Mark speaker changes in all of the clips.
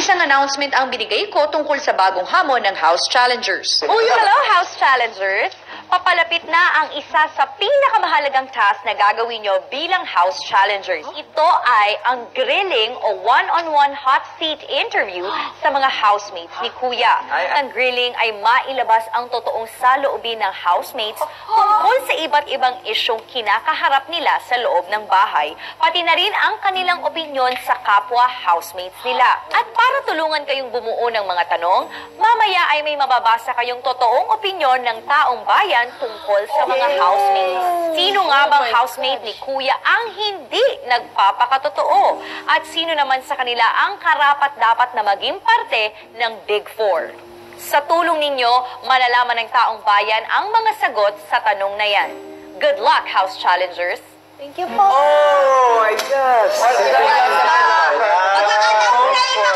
Speaker 1: Isang announcement ang binigay ko tungkol sa bagong hamon ng House Challengers.
Speaker 2: Hello, House Challengers! Papalapit na ang isa sa pinakamahalagang task na gagawin nyo bilang House Challengers. Ito ay ang grilling o one-on-one hot seat interview sa mga housemates ni Kuya. Ang grilling ay mailabas ang totoong saloobin ng housemates tungkol sa iba't ibang isyong kinakaharap nila sa loob ng bahay, pati na rin ang kanilang opinyon sa kapwa housemates nila. At para tulungan kayong bumuo ng mga tanong, mamaya ay may mababasa kayong totoong opinyon ng taong bayan tungkol sa mga housemates. Sino nga bang housemate ni Kuya ang hindi nagpapakatotoo? At sino naman sa kanila ang karapat-dapat na maging parte ng Big Four? Sa tulong ninyo, malalaman ng taong bayan ang mga sagot sa tanong na yan. Good luck, House Challengers!
Speaker 3: Thank you po.
Speaker 4: Oh my gosh!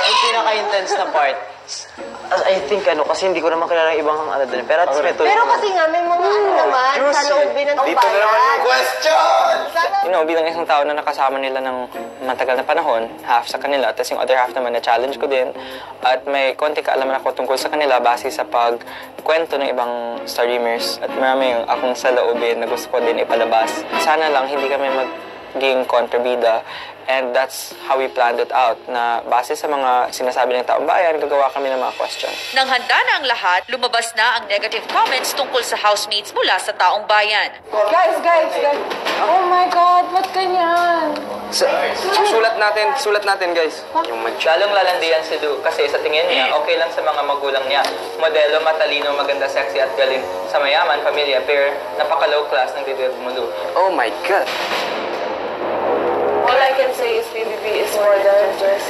Speaker 5: Yung pinaka-intense na part. I think kasi hindi ko naman kilala yung ibang doon. Pero at least
Speaker 3: Pero kasi nga, may mga naman sa loobin ng
Speaker 4: Dito na naman yung question!
Speaker 5: bilang isang tao na nakasama nila ng matagal na panahon, half sa kanila, tapos yung other half naman na-challenge ko din. At may konti kaalaman ako tungkol sa kanila base sa pagkwento ng ibang streamers. At marami akong saloobin na gusto ko din ipalabas. Sana lang hindi kami maging kontrabida. And that's how we planned it out, na base sa mga sinasabi ng taong bayan, gagawa kami ng mga question.
Speaker 1: Nang handa na ang lahat, lumabas na ang negative comments tungkol sa housemates mula sa taong bayan.
Speaker 6: Guys! Oh my God, ba't ganyan?
Speaker 5: Sulat natin guys. Yung lalong lalandian si Lu kasi sa tingin niya, okay lang sa mga magulang niya. Modelo, matalino, maganda, sexy at galing sa mayaman, pamilya, pero napaka-low class ng bibig mo, Lu.
Speaker 4: Oh my God!
Speaker 6: All I can say is PBB is more than just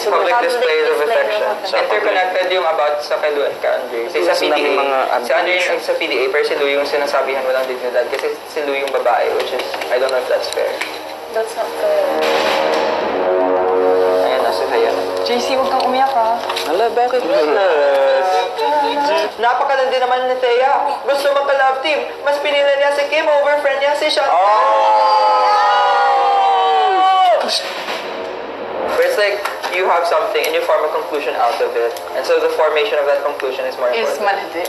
Speaker 5: Public displays of affection. Interconnected yung about sa kay Lu at kay Andre. Sa PDA, si Andre yung sa PDA, pero si Lu yung sinasabihan mo lang dignidad kasi si Lu yung babae, which is, I don't know if that's fair.
Speaker 6: That's not fair.
Speaker 5: Ayan na, si Haya.
Speaker 6: JC, huwag kang umiyak ha.
Speaker 5: Hala, bakit? Napakalandi naman ni Thea. Gusto magka-love team. Mas pinili niya si Kim over friend niya si Sean. But it's like you have something and you form a conclusion out of it. And so the formation of that conclusion is more important.
Speaker 6: Is malandi.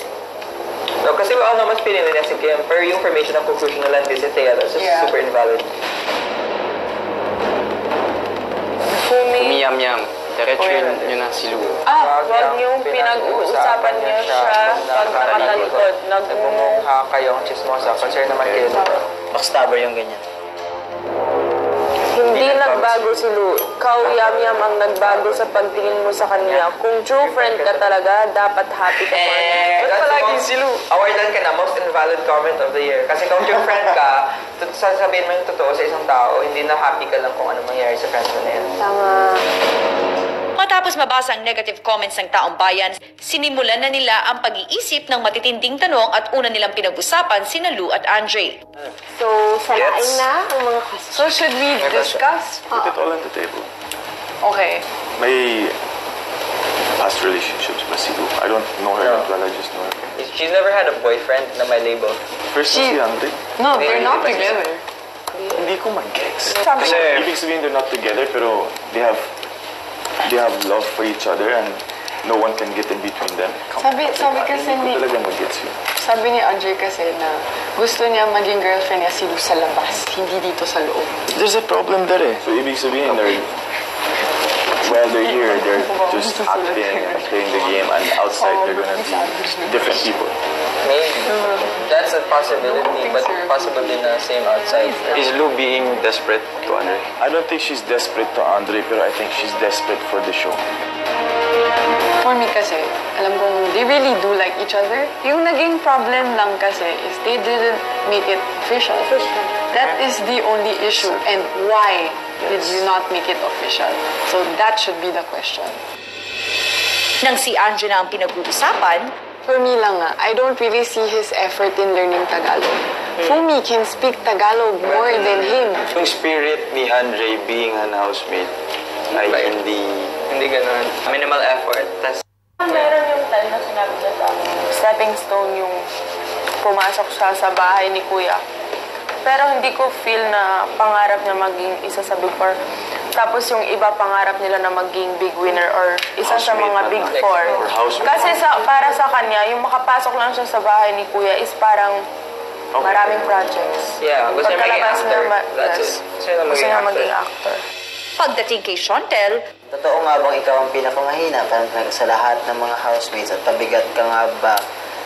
Speaker 5: No, kasi we all know mas pinili niya si Kim. Pero yung formation ng conclusion na lang din si Thea, that's just super invalid.
Speaker 4: Umiyam-yam. Diretsuin nyo na si Lu.
Speaker 6: Wag niyong pinag-uusapan niyo siya pag nakatalikod.
Speaker 5: Nagmumukha kayong chismosa. Concern naman kayo. Backstabber yung ganyan.
Speaker 6: Hindi nagbago si Lu. Ikaw, Yam-Yam, ang nagbago sa pagtingin mo sa kanya. Kung true friend ka talaga, dapat happy ka pa.
Speaker 5: Ba't palagi si Lu? Awardan ka na, most invalid comment of the year. Kasi kung true friend ka, sasabihin mo yung totoo sa isang tao, hindi na happy ka lang kung ano mangyayari sa friends mo na yan.
Speaker 6: Tama.
Speaker 1: Matapos mabasa ang negative comments ng taong bayan, sinimulan na nila ang pag-iisip ng matitinding tanong at una nilang pinag-usapan sina Lu at Andre.
Speaker 3: So, salain na ang mga questions.
Speaker 6: So, should we discuss?
Speaker 7: Put it all on the table.
Speaker 6: Okay.
Speaker 7: May past relationships ba si Lu? I don't know her that well, I just know her.
Speaker 5: She's never had a boyfriend na may label.
Speaker 7: First si Andre.
Speaker 6: No, they're not together.
Speaker 7: Hindi ko mag-gets.
Speaker 6: Sabi
Speaker 7: Kasi
Speaker 6: niya-
Speaker 7: ibig sabihin they're not together pero they have love for each other and no one can get in between them.
Speaker 6: Sabi kasi
Speaker 7: Hindi
Speaker 6: ni...
Speaker 7: ko talaga mag-gets yun.
Speaker 6: Sabi ni Andre kasi na gusto niya maging girlfriend niya si Lu sa labas, hindi dito sa loob.
Speaker 7: There's a problem there eh. So ibig sabihin while they're here, they're just acting and playing the game and outside they're gonna be different people.
Speaker 5: Maybe. That's a possibility, but possibly na same outside.
Speaker 4: Is Lu being desperate to Andre?
Speaker 7: I don't think she's desperate to Andre pero I think she's desperate for the show.
Speaker 6: For me kasi, alam kong they really do like each other. Yung naging problem lang kasi is they didn't make it official. That is the only issue. And why did you not make it official? So that should be the question.
Speaker 1: Nang si Andre na ang pinag-uusapan,
Speaker 6: For me lang I don't really see his effort in learning Tagalog. Fumi can speak Tagalog more than him.
Speaker 4: Yung spirit ni Andre being an housemate ay
Speaker 5: Hindi ganun. Minimal effort.
Speaker 6: Meron yung time na sinabi niya sa akin, stepping stone yung pumasok siya sa bahay ni Kuya. Pero hindi ko feel na pangarap niya maging isa sa Big Four. Tapos yung iba pangarap nila na maging big winner or isa sa mga big four.
Speaker 7: Or housemate.
Speaker 6: Kasi para sa kanya, yung makapasok lang siya sa bahay ni Kuya is parang maraming projects.
Speaker 5: Yeah, gusto niya maging
Speaker 6: Pagkalabas
Speaker 5: actor.
Speaker 6: niya,
Speaker 5: That's
Speaker 6: yes.
Speaker 5: it. Gusto niya
Speaker 6: Gusto niya
Speaker 5: maging
Speaker 6: maging actor.
Speaker 1: Pagdating kay Shontel,
Speaker 8: Totoo nga bang ikaw ang pinakamahina sa lahat ng mga housemates at pabigat ka nga ba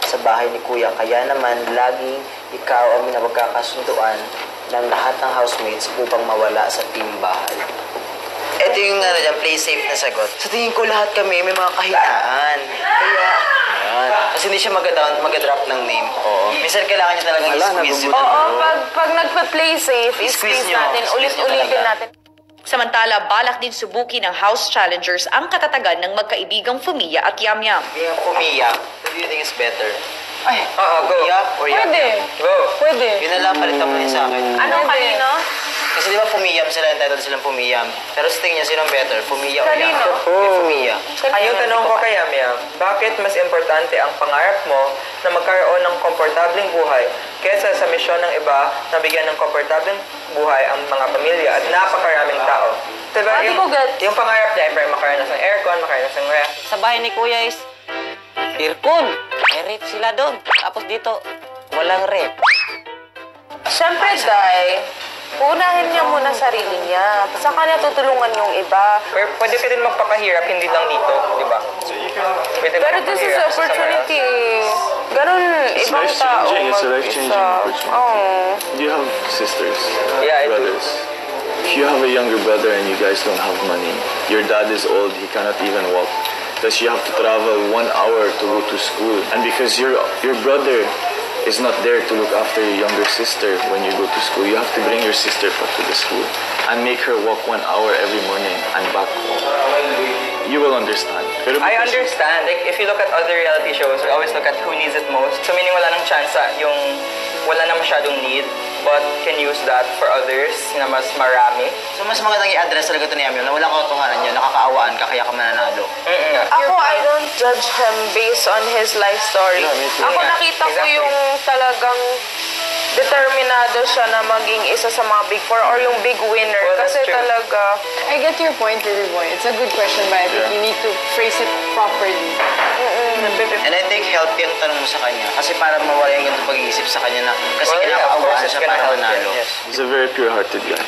Speaker 8: sa bahay ni Kuya? Kaya naman, laging ikaw ang pinapagkakasunduan ng lahat ng housemates upang mawala sa team bahay. Ito yung play safe na sagot. Sa tingin ko lahat kami may mga kahinaan. Kaya, kasi hindi siya mag-drop ng name. Oo. Minsan kailangan niya talagang i-squeeze yun.
Speaker 6: Oo, pag nagpa-play safe, i-squeeze natin, ulit-ulitin natin.
Speaker 1: samantala balak din subuki ng House Challengers ang katatagan ng magkaibigang Fumiya at Yamyam.
Speaker 8: Kaya Fumiya, who do you think is better?
Speaker 5: Ay, go.
Speaker 8: Fumiya or Yam
Speaker 6: Pwede.
Speaker 8: Yam?
Speaker 5: Go.
Speaker 6: Pwede.
Speaker 8: Yun na lang, palitan mo yun sa akin.
Speaker 6: Anong kanino?
Speaker 8: Kasi di ba Fumiyam sila, entitled silang Fumiyam. Pero sa tingin niya, sino better? Fumiya o Yam?
Speaker 6: Kanino?
Speaker 8: Kay Fumiya.
Speaker 5: Yung tanong ko kay Yamyam, bakit mas importante ang pangarap mo na magkaroon ng komportableng buhay kesa sa misyon ng iba na bigyan ng komportableng buhay ang mga pamilya at napakaraming tao? Diba?
Speaker 6: Hindi ko get.
Speaker 5: Yung pangarap niya, ay makaranas ng aircon, makaranas ng ref.
Speaker 9: Sa bahay ni Kuya is aircon. May rep sila doon. Tapos dito, walang rep.
Speaker 6: Siyempre, Day, unahin niya muna sarili niya. Sa kanya tutulungan yung iba.
Speaker 5: Pwede ka din magpakahirap, hindi lang dito, di ba? Pwede
Speaker 6: Pero
Speaker 5: ka
Speaker 6: this is
Speaker 5: magpakahirap sa somewhere
Speaker 6: opportunity. Ganun,
Speaker 7: It's
Speaker 6: ibang tao.
Speaker 7: life-changing. It's a life-changing opportunity.
Speaker 6: Oh.
Speaker 7: Do you have sisters?
Speaker 5: Yeah, I do.
Speaker 7: brothers? If you have a younger brother and you guys don't have money, your dad is old, he cannot even walk. Thus you have to travel 1 hour to go to school. And because your brother is not there to look after your younger sister when you go to school, you have to bring your sister back to the school and make her walk 1 hour every morning and back home. You will understand. Pero
Speaker 5: I
Speaker 7: because-
Speaker 5: understand. Like, if you look at other reality shows, we always look at who needs it most. So, meaning wala nang chance yung wala na masyadong need, but can use that for others na mas marami.
Speaker 8: So mas magandang i-address talaga ito ni Yam Yam na walang katotohanan yun, nakakaawaan ka kaya ka mananalo.
Speaker 6: Ako, I don't judge him based on his life story.
Speaker 7: Yeah, me too.
Speaker 6: Ako nakita ko
Speaker 5: Exactly.
Speaker 6: yung talagang determinado siya na maging isa sa mga big four or yung big winner.
Speaker 5: Well, that's
Speaker 6: Kasi
Speaker 5: true.
Speaker 6: talaga,
Speaker 10: I get your point, Little Boy. It's a good question, but I think you need to phrase it properly.
Speaker 8: And I think healthy ang tanong mo sa kanya kasi para mawala yung ganito pag-iisip sa kanya na kasi
Speaker 5: Well, yeah, of
Speaker 8: kinakaawaan
Speaker 5: course, it's
Speaker 8: siya
Speaker 5: gonna
Speaker 8: para
Speaker 5: help
Speaker 8: manalo.
Speaker 5: him, yes.
Speaker 7: He's a very pure-hearted guy.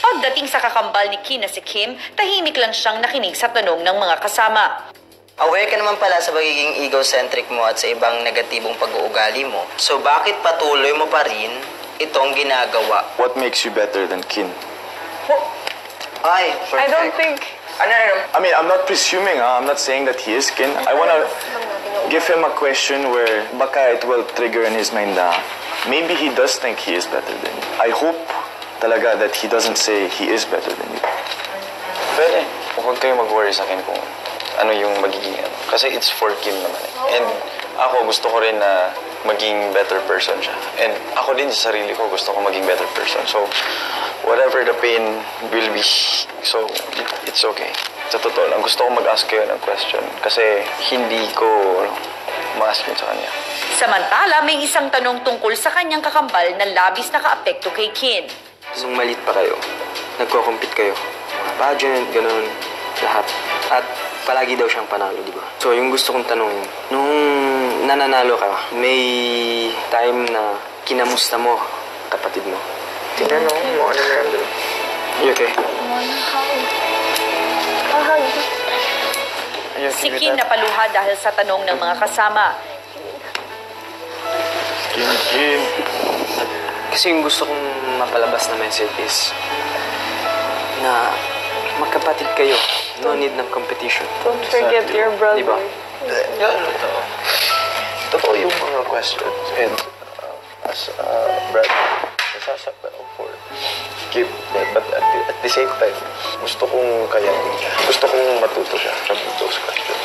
Speaker 1: Pagdating sa kakambal ni Kin na si Kim, tahimik lang siyang nakinig sa tanong ng mga kasama.
Speaker 8: Aware ka naman pala sa pagiging egocentric mo at sa ibang negatibong pag-uugali mo. So bakit patuloy mo pa rin itong ginagawa?
Speaker 7: What makes you better than Kin?
Speaker 8: Ay,
Speaker 6: I don't think...
Speaker 7: I mean, I'm not presuming, I'm not saying that he is Kin. I want to give him a question where baka it will trigger in his mind na maybe he does think he is better than you. I hope talaga that he doesn't say he is better than you.
Speaker 4: Pwede. Huwag kayo mag-worry sa akin kung ano yung magiging ano. Kasi it's for Kim naman eh. And ako gusto ko rin na maging better person siya. And ako din sa sarili ko gusto ko maging better person. So, whatever the pain will be, so it's okay. Sa totoo lang, gusto ko mag-ask kayo ng question. Kasi hindi ko ma-ask yun sa kanya.
Speaker 1: Samantala, may isang tanong tungkol sa kanyang kakambal na labis nakaapekto kay Kin.
Speaker 11: Nung malit pa kayo, nagko-compete kayo. Mga pageant, ganun, lahat. At palagi daw siyang panalo, di ba? So, yung gusto kong tanongin, nung nananalo ka, may time na kinamusta mo, kapatid mo.
Speaker 5: Tinanong mo, ano na yun?
Speaker 11: You okay?
Speaker 1: Si Kin napaluha dahil sa tanong ng mga kasama.
Speaker 7: Kin.
Speaker 11: Kasi yung gusto kong mapalabas na message is na magkapatid kayo. No need ng competition.
Speaker 6: Don't forget your brother.
Speaker 11: Di ba?
Speaker 4: Yan, totoo. Totoo yung mga questions. And as Brad, nasasaktan ako for Kim. But at the same time, gusto kong matuto siya from those questions.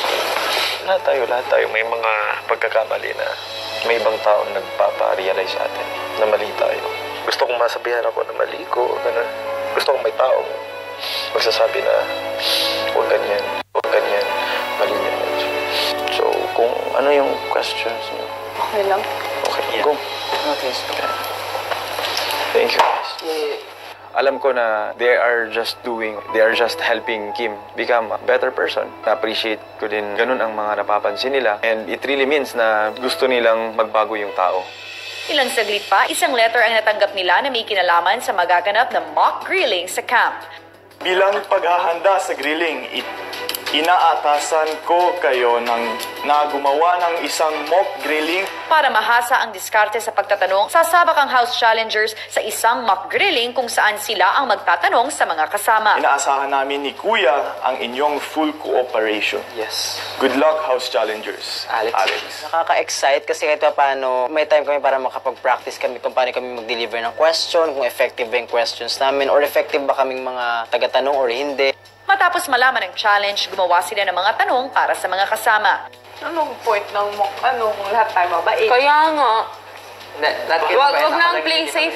Speaker 4: Lahat tayo, may mga pagkakamali na may ibang taong nagpapa-realize sa atin na mali tayo. Gusto kong masabihan ako na mali ko, ganun. Gusto kong may taong magsasabi na huwag ganyan, mali yan. So, kung ano yung questions niyo?
Speaker 6: Okay lang.
Speaker 4: Okay, go.
Speaker 5: Okay, so.
Speaker 4: Thank you, guys. alam ko na they are just helping Kim become a better person. Na-appreciate ko din ganun ang mga napapansin nila. And it really means na gusto nilang magbago yung tao.
Speaker 1: Ilang saglit pa, isang letter ang natanggap nila na may kinalaman sa magaganap na mock grilling sa camp.
Speaker 7: Bilang paghahanda sa grilling, inaatasan ko kayo na gumawa ng isang mock grilling.
Speaker 1: Para mahasa ang diskarte sa pagtatanong, sasabak ang House Challengers sa isang mock grilling kung saan sila ang magtatanong sa mga kasama.
Speaker 7: Inaasahan namin ni Kuya ang inyong full cooperation.
Speaker 11: Yes.
Speaker 7: Good luck, House Challengers.
Speaker 11: Alex.
Speaker 8: Nakaka-excite kasi kahit paano may time kami para makapag-practice kami kung paano kami mag-deliver ng question, kung effective ba yung questions namin, or effective ba kaming mga tagatanong or hindi.
Speaker 1: Matapos malaman ang challenge, gumawa sila ng mga tanong para sa mga kasama.
Speaker 10: Anong point ng mock, kung lahat tayo mabait?
Speaker 6: Kaya nga. Wag lang play safe,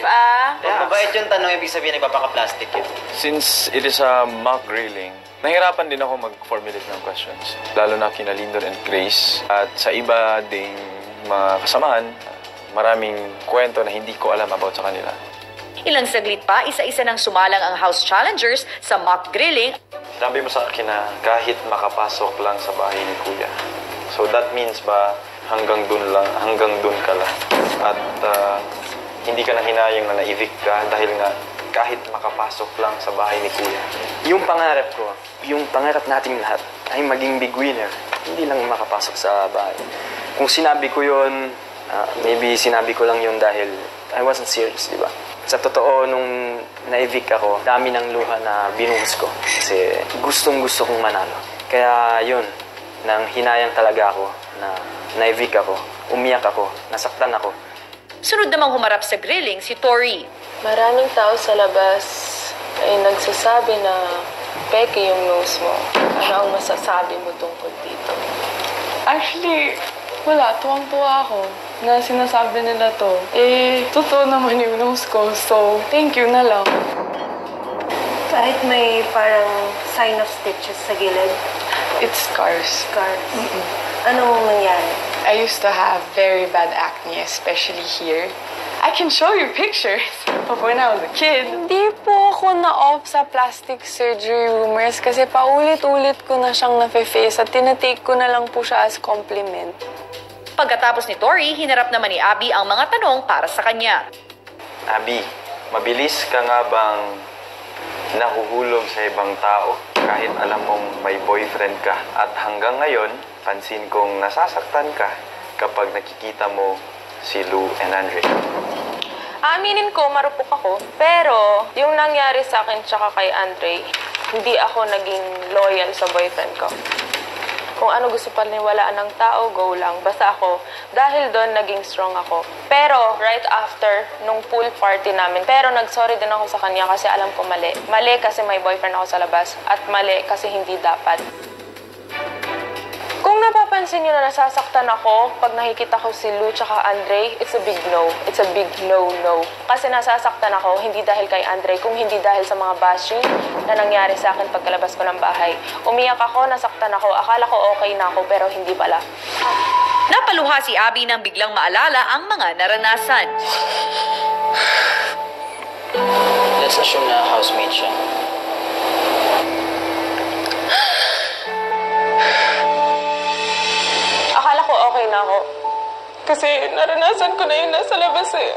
Speaker 8: Kung mabait yung tanong, ibig sabihin nagpapaka-plastic yun.
Speaker 4: Since it is a mock grilling, nahirapan din ako mag-formulate ng questions. Lalo na kina Lindon and Grace. At sa iba ding mga kasamahan, maraming kwento na hindi ko alam about sa kanila.
Speaker 1: Ilang saglit pa, isa-isa nang sumalang ang House Challengers sa mock grilling.
Speaker 4: Sabi mo sa akin na kahit makapasok lang sa bahay ni Kuya. So that means ba hanggang dun ka lang. At hindi ka na hinayang na na-evict ka dahil nga kahit makapasok lang sa bahay ni Kuya.
Speaker 11: Yung pangarap ko, yung pangarap nating lahat ay maging big winner. Hindi lang makapasok sa bahay. Kung sinabi ko yun, maybe sinabi ko lang yun dahil I wasn't serious, di ba? Sa totoo, nung na-evict ako, dami ng luha na binuhos ko. Kasi gustong-gusto kong manalo. Kaya yun, nang hinayang talaga ako na na-evict ako, umiyak ako, nasaktan ako.
Speaker 1: Sunod namang humarap sa grilling si Tori.
Speaker 6: Maraming tao sa labas ay nagsasabi na peke yung nose mo. Ano ang masasabi mo tungkol dito?
Speaker 10: Actually, wala. Tuwang-tuwa ako na sinasabi nila to. Totoo naman yung nose ko. So, thank you na lang.
Speaker 3: Kahit may parang sign of stitches sa gilid.
Speaker 10: It's scars.
Speaker 3: Scars. Anong nangyari?
Speaker 10: I used to have very bad acne, especially here. I can show you pictures of when I was a kid. Hindi po ako na-off sa plastic surgery rumors kasi paulit-ulit ko na siyang nafe-face at tinatake ko na lang po siya as compliment.
Speaker 1: Pagkatapos ni Tori, hinarap naman ni Abby ang mga tanong para sa kanya.
Speaker 4: Abby, mabilis ka nga bang nahuhulog sa ibang tao kahit alam mong may boyfriend ka? At hanggang ngayon, pansin kong nasasaktan ka kapag nakikita mo si Lou and Andre.
Speaker 6: Aminin ko, marupok ako. Pero, yung nangyari sa akin tsaka kay Andre, hindi ako naging loyal sa boyfriend ko. Kung ano gusto paniwalaan ng tao, go lang. Basta ako, dahil doon naging strong ako. Pero, right after, nung pool party namin, pero nag-sorry din ako sa kanya kasi alam ko mali. Mali kasi may boyfriend ako sa labas at mali kasi hindi dapat. Kung napapansin nyo na nasasaktan ako pag nakikita ko si Lou tsaka Andre, it's a big no. It's a big no-no. Kasi nasasaktan ako, hindi dahil kay Andre, kung hindi dahil sa mga bashing na nangyari sa akin pagkalabas ko ng bahay. Umiyak ako, nasaktan ako, akala ko okay na ako, pero hindi pala.
Speaker 1: Napaluha si Abby nang biglang maalala ang mga naranasan.
Speaker 8: Let's assume na housemate siya.
Speaker 6: Akala ko okay na ako. Kasi naranasan ko na yun nasa labas eh.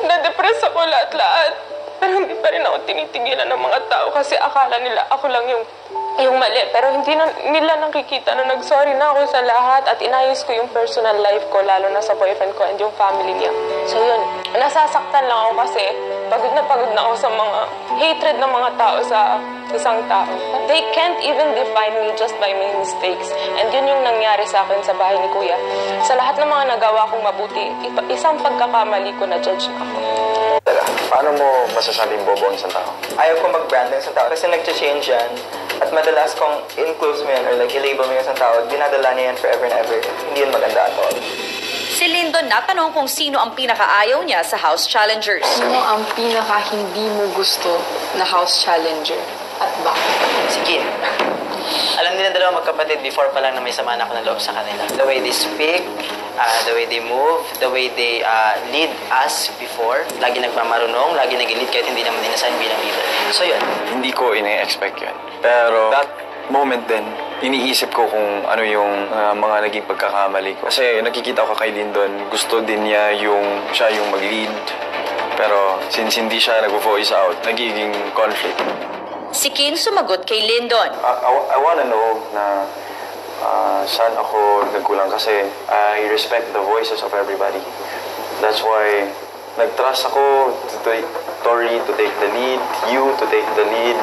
Speaker 6: Na-depress ako lahat-lahat. Pero hindi pa rin ako tinitigilan ng mga tao kasi akala nila ako lang yung mali. Pero hindi nila nakikita na nag-sorry na ako sa lahat at inayos ko yung personal life ko, lalo na sa boyfriend ko and yung family niya. So yun, nasasaktan lang ako kasi pagod na ako sa mga hatred ng mga tao sa isang tao. They can't even define me just by my mistakes. And yun yung nangyari sa akin sa bahay ni Kuya. Sa lahat ng mga nagawa kong mabuti, isang pagkakamali ko na judge na ako.
Speaker 4: Paano mo masasabing bobo ang isang tao?
Speaker 11: Ayaw ko mag-brand ng isang tao kasi nag-change yan. At madalas kung in-close mo yan or like i-label mo yung isang tao, dinadala niya yan forever and ever. Hindi yan maganda at all.
Speaker 1: Si Lyndon natanong kung sino ang pinakaayaw niya sa House Challengers.
Speaker 6: Sino ang pinaka hindi mo gusto na house challenger? At bakit?
Speaker 11: Si Kim. Alam
Speaker 8: nilang dalawa magkapatid before pa lang na may samaan ako ng loob sa kanila. The way they speak, the way they move, the way they lead us before. Lagi nagmamarunong, lagi nag-lead kahit hindi naman din-assign bilang leader. So yun.
Speaker 7: Hindi ko ine-expect yun. Pero that moment din, iniisip ko kung ano yung mga naging pagkakamali ko. Kasi nakikita ko kay Lindon, gusto din niya siya yung mag-lead. Pero since hindi siya nag-voice out, nagiging conflict.
Speaker 1: Si Kin sumagot kay Lyndon.
Speaker 7: I wanna know na saan ako nagkulang kasi I respect the voices of everybody. That's why nag-trust ako to Tori to take the lead, you to take the lead,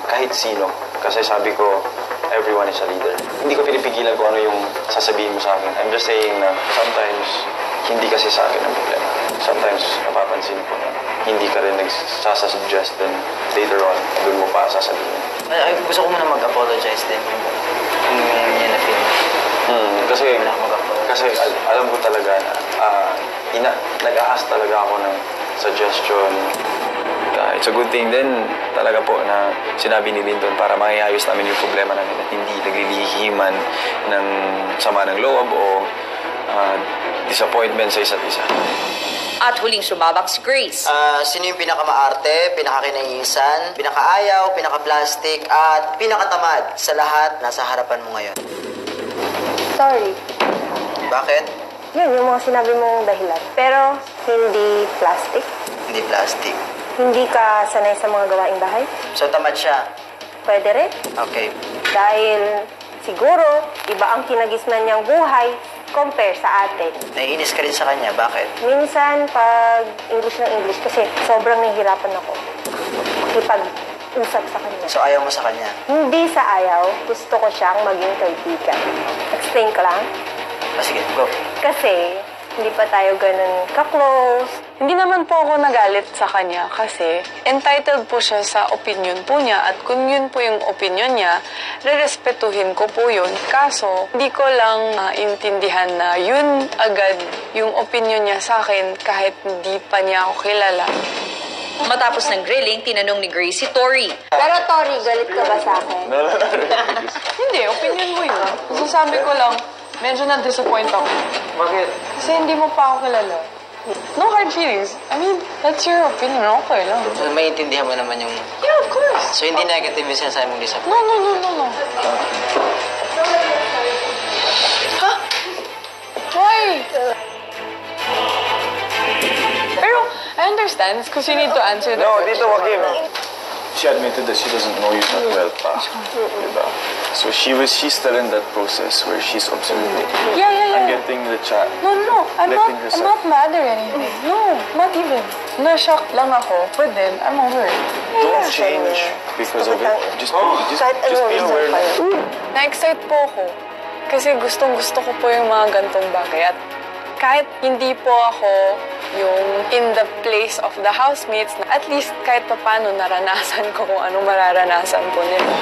Speaker 7: kahit sino. Kasi sabi ko, everyone is a leader. Hindi ko pinipigilan kung ano yung sasabihin mo sa akin. I'm just saying na sometimes hindi kasi sa akin ang problema. Sometimes napapansin ko na hindi ka rin nagsasuggest then later on, doon mo pa sasabihin.
Speaker 8: Gusto ko muna mag-apologize din kung yun na feel.
Speaker 7: Kasi alam ko talaga na nag-ahas talaga ako ng suggestion. It's a good thing din talaga po na sinabi ni Lyndon para maiayos namin yung problema namin at hindi naglilihiman ng sama ng loob o disappointment sa isa't isa.
Speaker 1: At huling sumabak si Grace.
Speaker 8: Sino yung pinakamaarte, pinakakinaisan, pinakaayaw, pinaka-plastic, at pinakatamad sa lahat nasa harapan mo ngayon?
Speaker 3: Sorry.
Speaker 8: Bakit?
Speaker 3: Yun, yung mga sinabi mong dahilan. Pero, hindi plastic.
Speaker 8: Hindi plastic.
Speaker 3: Hindi ka sanay sa mga gawaing bahay.
Speaker 8: So, tamad siya?
Speaker 3: Pwede rin.
Speaker 8: Okay.
Speaker 3: Dahil, siguro, iba ang kinagisnan niyang buhay compare sa atin.
Speaker 8: Naiinis ka rin sa kanya. Bakit?
Speaker 3: Minsan, pag English ng English, kasi sobrang nahihirapan ako makipag-usap sa kanya.
Speaker 8: So, ayaw mo sa kanya?
Speaker 3: Hindi sa ayaw. Gusto ko siyang maging kaibigan. Explain ko lang.
Speaker 8: Sige, go.
Speaker 3: Kasi, hindi pa tayo ganun ka-close.
Speaker 6: Hindi naman po ako nagalit sa kanya kasi entitled po siya sa opinion po niya at kung yun po yung opinion niya, rerespetuhin ko po yun. Kaso, hindi ko lang intindihan na yun agad yung opinion niya sa akin kahit hindi pa niya ako kilala.
Speaker 1: Matapos ng grilling, tinanong ni Grace si Tori.
Speaker 3: Pero Tori, galit ka ba sa akin?
Speaker 6: Hindi, opinion mo yun. Sasabi ko lang, medyo na-disappoint ako.
Speaker 8: Bakit?
Speaker 6: Kasi hindi mo pa ako kilala. No hard feelings. I mean, that's your opinion. Okay lang.
Speaker 8: So, maintindihan mo naman yung...
Speaker 6: Yeah, of course.
Speaker 8: So, hindi negative yung sinasabi mong disappoint?
Speaker 6: No. Huh? Why? Pero, I understand because you need to answer the
Speaker 7: No, dito, Joaquin. She admitted that she doesn't know you that well pa. Diba? So she's still in that process where she's observing.
Speaker 6: Yeah.
Speaker 7: I'm getting the chat.
Speaker 6: No. I'm
Speaker 7: Letting
Speaker 6: not
Speaker 7: herself.
Speaker 6: mad or anything. No, not even. Na-shock lang ako, but then, I'm over it.
Speaker 7: Don't change because of it. Just be aware.
Speaker 6: Na-excite po ako. Kasi gustong-gusto ko po yung mga gantong bagay. At kahit hindi po ako yung in the place of the housemates, at least kahit pa paano naranasan ko kung anong mararanasan po nila.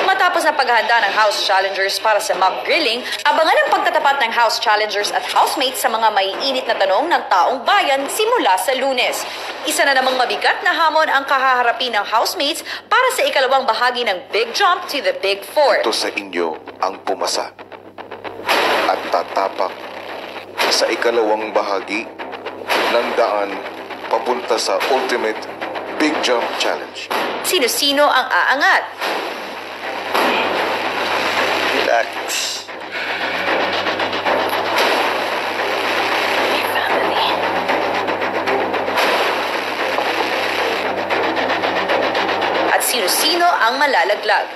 Speaker 1: Matapos na paghahanda ng house challengers para sa mock grilling, abangan ang pagtatapat ng house challengers at housemates sa mga maiinit na tanong ng taong bayan simula sa Lunes. Isa na namang mabigat na hamon ang kahaharapin ng housemates para sa ikalawang bahagi ng Big Jump to the Big Four.
Speaker 12: Ito sa inyo ang pumasa at tatapak sa ikalawang bahagi ng daan papunta sa Ultimate Big Jump Challenge.
Speaker 1: Sino-sino ang aangat?
Speaker 12: Relax.
Speaker 1: At sino-sino ang malalaglag?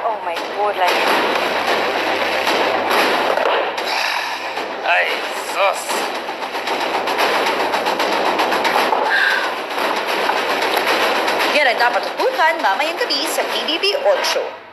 Speaker 3: Oh my God, like...
Speaker 5: Ay, sus!
Speaker 1: Yan ang dapat tutukan mamayang gabi sa PBB 8.